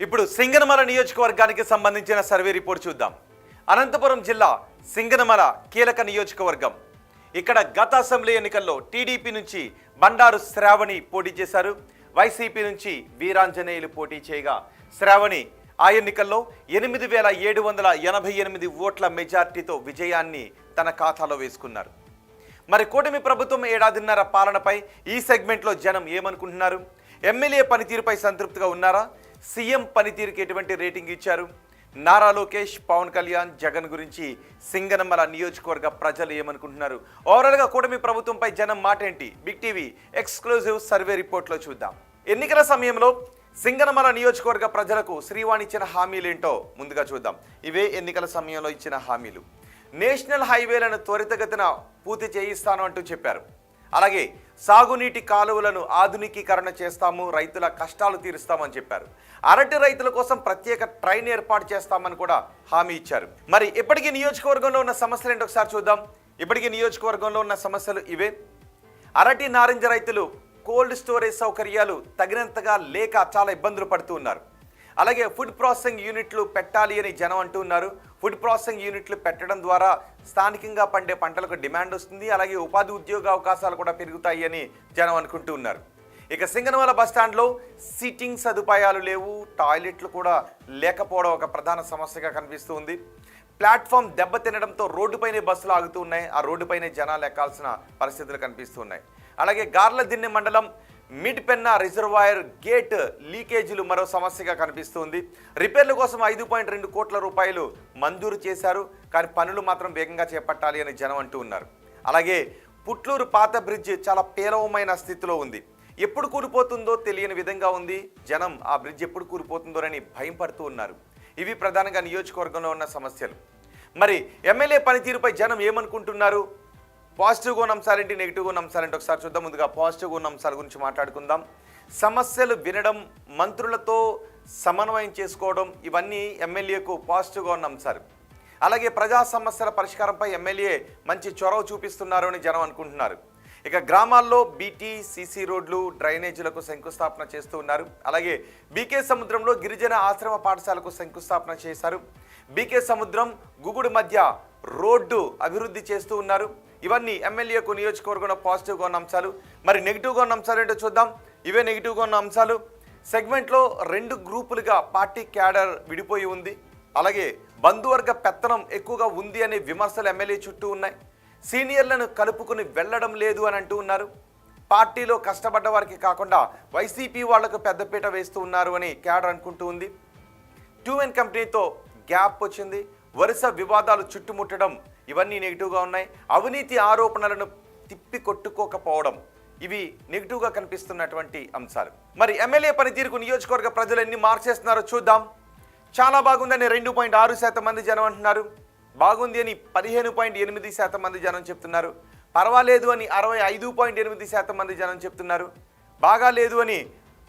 ఇప్పుడు సింగనమల నియోజకవర్గానికి సంబంధించిన సర్వే రిపోర్ట్ చూద్దాం. అనంతపురం జిల్లా సింగనమల కీలక నియోజకవర్గం. ఇక్కడ గత అసెంబ్లీ ఎన్నికల్లో టీడీపీ నుంచి బండారు శ్రావణి పోటీ చేశారు. వైసీపీ నుంచి వీరాంజనేయులు పోటీ చేయగా శ్రావణి ఆ ఎన్నికల్లో 8,788 ఓట్ల మెజార్టీతో విజయాన్ని తన ఖాతాలో వేసుకున్నారు. మరి కూటమి ప్రభుత్వం ఏడాదిన్నర పాలనపై ఈ సెగ్మెంట్లో జనం ఏమనుకుంటున్నారు? ఎమ్మెల్యే పనితీరుపై సంతృప్తిగా ఉన్నారా? సీఎం పనితీరుకి ఎటువంటి రేటింగ్ ఇచ్చారు? నారా లోకేష్, పవన్ కళ్యాణ్, జగన్ గురించి సింగనమల నియోజకవర్గ ప్రజలు ఏమనుకుంటున్నారు? ఓవరాల్గా కూటమి ప్రభుత్వంపై జనం మాట ఏంటి? బిగ్ టీవీ ఎక్స్క్లూజివ్ సర్వే రిపోర్ట్లో చూద్దాం. ఎన్నికల సమయంలో సింగనమల నియోజకవర్గ ప్రజలకు శ్రీవాణి ఇచ్చిన హామీలేంటో ముందుగా చూద్దాం. ఇవే ఎన్నికల సమయంలో ఇచ్చిన హామీలు. నేషనల్ హైవేలను త్వరితగతిన పూర్తి చేయిస్తాను అంటూ చెప్పారు. అలాగే సాగునీటి కాలువలను ఆధునికీకరణ చేస్తాము, రైతుల కష్టాలు తీరుస్తామని చెప్పారు. అరటి రైతుల కోసం ప్రత్యేక ట్రైన్ ఏర్పాటు చేస్తామని కూడా హామీ ఇచ్చారు. మరి ఇప్పటికీ నియోజకవర్గంలో ఉన్న సమస్యలు ఏంటో ఒకసారి చూద్దాం. ఇప్పటికీ నియోజకవర్గంలో ఉన్న సమస్యలు ఇవే. అరటి నారింజ రైతులు కోల్డ్ స్టోరేజ్ సౌకర్యాలు తగినంతగా లేక చాలా ఇబ్బందులు పడుతూ ఉన్నారు. అలాగే ఫుడ్ ప్రాసెసింగ్ యూనిట్లు పెట్టాలి అని జనం అంటూ ఉన్నారు. ఫుడ్ ప్రాసెసింగ్ యూనిట్లు పెట్టడం ద్వారా స్థానికంగా పండే పంటలకు డిమాండ్ వస్తుంది, అలాగే ఉపాధి ఉద్యోగ అవకాశాలు కూడా పెరుగుతాయి అని జనం అనుకుంటూ ఉన్నారు. ఇక సింగనమల బస్టాండ్లో సీటింగ్ సదుపాయాలు లేవు, టాయిలెట్లు కూడా లేకపోవడం ఒక ప్రధాన సమస్యగా కనిపిస్తూ ఉంది. ప్లాట్ఫామ్ దెబ్బతినడంతో రోడ్డుపైనే బస్సులు ఆగుతూ ఉన్నాయి. ఆ రోడ్డుపైనే జనాలు ఎక్కాల్సిన పరిస్థితులు కనిపిస్తూ ఉన్నాయి. అలాగే గార్లదిన్నె మండలం మిడ్పెన్నా రిజర్వాయర్ గేట్ లీకేజీలు మరో సమస్యగా కనిపిస్తుంది. రిపేర్ల కోసం 5.2 కోట్ల రూపాయలు మంజూరు చేశారు, కానీ పనులు మాత్రం వేగంగా చేపట్టాలి అని జనం అంటూ ఉన్నారు. అలాగే పుట్లూరు పాత బ్రిడ్జ్ చాలా పేలవమైన స్థితిలో ఉంది. ఎప్పుడు కూలిపోతుందో తెలియని విధంగా ఉంది. జనం ఆ బ్రిడ్జ్ ఎప్పుడు కూలిపోతుందోనని భయం పడుతూ ఉన్నారు. ఇవి ప్రధానంగా నియోజకవర్గంలో ఉన్న సమస్యలు. మరి ఎమ్మెల్యే పనితీరుపై జనం ఏమనుకుంటున్నారు? పాజిటివ్గా ఉన్న అంశాలేంటి, నెగిటివ్గా ఉన్న అంశాలేంటి ఒకసారి చూద్దాం. ముందుగా పాజిటివ్గా ఉన్న అంశాల గురించి మాట్లాడుకుందాం. సమస్యలు వినడం, మంత్రులతో సమన్వయం చేసుకోవడం, ఇవన్నీ ఎమ్మెల్యేకు పాజిటివ్గా ఉన్న అంశాలు. అలాగే ప్రజా సమస్యల పరిష్కారంపై ఎమ్మెల్యే మంచి చొరవ చూపిస్తున్నారు అని జనం అనుకుంటున్నారు. ఇక గ్రామాల్లో బీటీ, సీసీ రోడ్లు, డ్రైనేజీలకు శంకుస్థాపన చేస్తూ ఉన్నారు. అలాగే బీకే సముద్రంలో గిరిజన ఆశ్రమ పాఠశాలకు శంకుస్థాపన చేశారు. బీకే సముద్రం, గుగుడు మధ్య రోడ్డు అభివృద్ధి చేస్తూ ఉన్నారు. ఇవన్నీ ఎమ్మెల్యేకు నియోజకవర్గంలో పాజిటివ్గా ఉన్న అంశాలు. మరి నెగిటివ్గా ఉన్న అంశాలు ఏంటో చూద్దాం. ఇవే నెగిటివ్గా ఉన్న అంశాలు. సెగ్మెంట్లో 2 గ్రూపులుగా పార్టీ క్యాడర్ విడిపోయి ఉంది. అలాగే బంధువర్గ పెత్తనం ఎక్కువగా ఉంది అనే విమర్శలు ఎమ్మెల్యే చుట్టూ ఉన్నాయి. సీనియర్లను కలుపుకుని వెళ్ళడం లేదు అని అంటూ ఉన్నారు. పార్టీలో కష్టపడ్డ వారికి కాకుండా వైసీపీ వాళ్లకు పెద్దపీట వేస్తూ ఉన్నారు అని క్యాడర్ అనుకుంటూ ఉంది. 2N కంపెనీతో గ్యాప్ వచ్చింది. వరుస వివాదాలు చుట్టుముట్టడం, ఇవన్నీ నెగిటివ్గా ఉన్నాయి. అవినీతి ఆరోపణలను తిప్పి కొట్టుకోకపోవడం, ఇవి నెగిటివ్గా కనిపిస్తున్నటువంటి అంశాలు. మరి ఎమ్మెల్యే పనితీరుకు నియోజకవర్గ ప్రజలు ఎన్ని మార్క్స్ చేస్తున్నారో చూద్దాం. చాలా బాగుందని 2.6% మంది జనం అంటున్నారు. బాగుంది అని 15.8% మంది జనం చెప్తున్నారు. పర్వాలేదు అని 65.8% మంది జనం చెప్తున్నారు. బాగా లేదు అని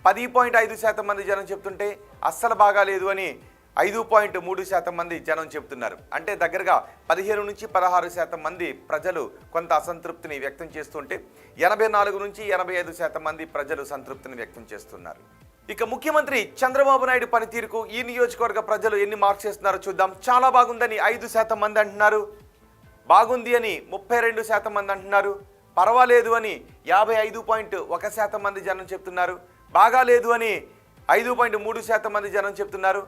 10.5% మంది జనం చెప్తుంటే అస్సలు బాగా లేదు అని 5.3% మంది జనం చెప్తున్నారు. అంటే దగ్గరగా 15 నుంచి 16% మంది ప్రజలు కొంత అసంతృప్తిని వ్యక్తం చేస్తుంటే 84 నుంచి 85% మంది ప్రజలు సంతృప్తిని వ్యక్తం చేస్తున్నారు. ఇక ముఖ్యమంత్రి చంద్రబాబు నాయుడు పనితీరుకు ఈ నియోజకవర్గ ప్రజలు ఎన్ని మార్క్స్ చేస్తున్నారో చూద్దాం. చాలా బాగుందని 5% మంది అంటున్నారు. బాగుంది అని 32% మంది అంటున్నారు. పర్వాలేదు అని 55.1% మంది జనం చెప్తున్నారు. బాగా లేదు అని 5.3% మంది జనం చెప్తున్నారు.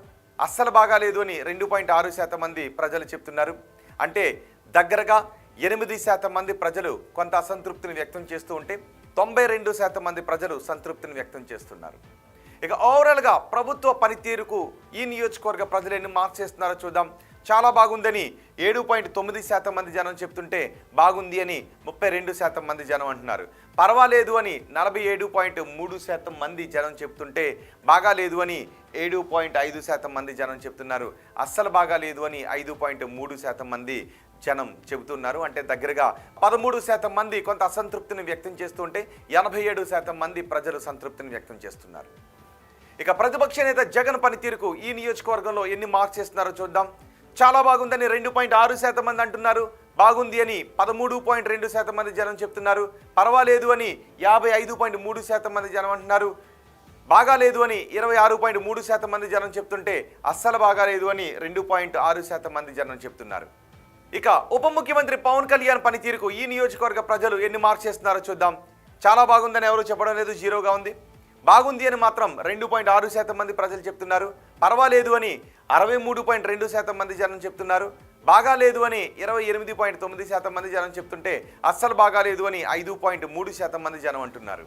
అస్సలు బాగాలేదు అని 2.6% మంది ప్రజలు చెప్తున్నారు. అంటే దగ్గరగా 8% మంది ప్రజలు కొంత అసంతృప్తిని వ్యక్తం చేస్తూ ఉంటే 92% మంది ప్రజలు సంతృప్తిని వ్యక్తం చేస్తున్నారు. ఇక ఓవరాల్గా ప్రభుత్వ పనితీరుకు ఈ నియోజకవర్గ ప్రజలు ఎన్ని మార్క్స్ చేస్తున్నారో చూద్దాం. చాలా బాగుందని 7.9% మంది జనం చెప్తుంటే బాగుంది అని 32% మంది జనం అంటున్నారు. పర్వాలేదు అని 47.3% మంది జనం చెప్తుంటే బాగాలేదు అని 7.5% మంది జనం చెప్తున్నారు. అస్సలు బాగాలేదు అని 5.3% మంది జనం చెబుతున్నారు. అంటే దగ్గరగా 13% మంది కొంత అసంతృప్తిని వ్యక్తం చేస్తుంటే 87% మంది ప్రజలు సంతృప్తిని వ్యక్తం చేస్తున్నారు. ఇక ప్రతిపక్ష నేత జగన్ పనితీరుకు ఈ నియోజకవర్గంలో ఎన్ని మార్క్స్ చేస్తున్నారో చూద్దాం. చాలా బాగుందని 2.6% మంది అంటున్నారు. బాగుంది అని 13.2% మంది జనం చెప్తున్నారు. పర్వాలేదు అని 55.3% మంది జనం అంటున్నారు. బాగాలేదు అని 26.3% మంది జనం చెప్తుంటే అస్సలు బాగాలేదు అని 2.6% మంది జనం చెప్తున్నారు. ఇక ఉప ముఖ్యమంత్రి పవన్ కళ్యాణ్ పనితీరుకు ఈ నియోజకవర్గ ప్రజలు ఎన్ని మార్క్స్ చేస్తున్నారో చూద్దాం. చాలా బాగుందని ఎవరు చెప్పడం లేదు, జీరోగా ఉంది. బాగుంది అని మాత్రం 2.6% మంది ప్రజలు చెప్తున్నారు. పర్వాలేదు అని 63.2% మంది జనం చెప్తున్నారు. బాగాలేదు అని 28.9% మంది జనం చెప్తుంటే అస్సలు బాగాలేదు అని 5.3% మంది జనం అంటున్నారు.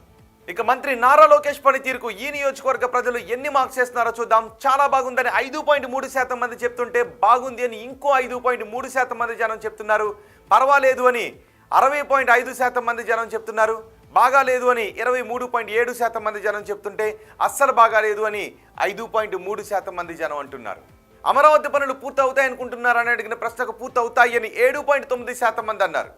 ఇక మంత్రి నారా లోకేష్ పనితీరుకు ఈ నియోజకవర్గ ప్రజలు ఎన్ని మార్క్స్ చేస్తున్నారో చూద్దాం. చాలా బాగుందని 5.3% మంది చెప్తుంటే బాగుంది అని ఇంకో 5.3% మంది జనం చెప్తున్నారు. పర్వాలేదు అని 60.5% మంది జనం చెప్తున్నారు. బాగాలేదు అని 23.7% మంది జనం చెప్తుంటే అస్సలు బాగాలేదు అని 5.3% మంది జనం అంటున్నారు. అమరావతి పనులు పూర్తవుతాయి అనుకుంటున్నారని అడిగిన ప్రశ్నకు పూర్తవుతాయి అని 7.9% మంది అన్నారు.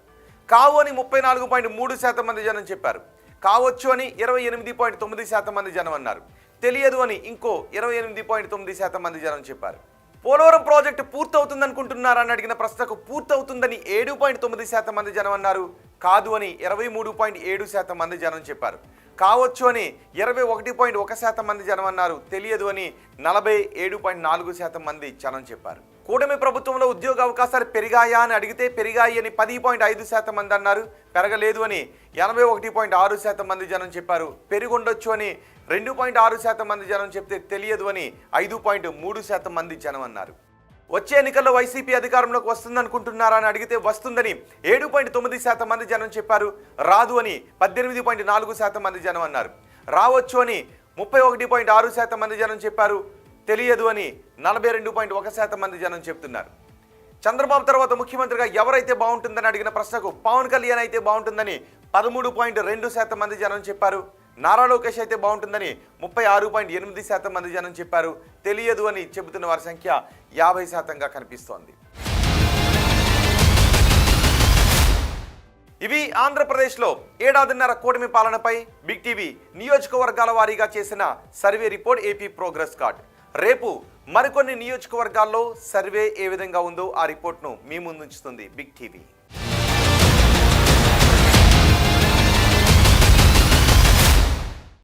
కావు అని 34.3% మంది జనం చెప్పారు. కావచ్చు అని 28.9% మంది జనం అన్నారు. తెలియదు అని ఇంకో 28.9% మంది జనం చెప్పారు. పోలవరం ప్రాజెక్టు పూర్తవుతుంది అనుకుంటున్నారని అడిగిన ప్రశ్నకు పూర్తవుతుందని 7.9% మంది జనం అన్నారు. కాదు అని 23.7% మంది జనం చెప్పారు. కావచ్చు అని 21.1% మంది జనం అన్నారు. తెలియదు అని 47.4% మంది జనం చెప్పారు. కూటమి ప్రభుత్వంలో ఉద్యోగ అవకాశాలు పెరిగాయా అని అడిగితే పెరిగాయి అని 10.5% మంది అన్నారు. పెరగలేదు అని 81.6% మంది జనం చెప్పారు. పెరుగుండొచ్చు అని 2.6% మంది జనం చెప్తే తెలియదు అని 5.3% మంది జనం అన్నారు. వచ్చే ఎన్నికల్లో వైసీపీ అధికారంలోకి వస్తుందనుకుంటున్నారా అని అడిగితే వస్తుందని 7.9% మంది జనం చెప్పారు. రాదు అని 18.4% మంది జనం అన్నారు. రావచ్చు అని 31.6% మంది జనం చెప్పారు. తెలియదు అని 42.1% మంది జనం చెప్తున్నారు. చంద్రబాబు తర్వాత ముఖ్యమంత్రిగా ఎవరైతే బాగుంటుందని అడిగిన ప్రశ్నకు పవన్ కళ్యాణ్ అయితే బాగుంటుందని 13.2% మంది జనం చెప్పారు. నారా లోకేష్ అయితే బాగుంటుందని 36.8% మంది జనం చెప్పారు. తెలియదు అని చెబుతున్న వారి సంఖ్య 50%గా కనిపిస్తోంది. ఇవి ఆంధ్రప్రదేశ్లో ఏడాదిన్నర కూటమి పాలనపై బిగ్ టీవీ నియోజకవర్గాల వారీగా చేసిన survey report AP progress card. రేపు మరికొన్ని నియోజకవర్గాల్లో సర్వే ఏ విధంగా ఉందో ఆ రిపోర్ట్ను మీ ముందుంచుతుంది బిగ్ టీవీ.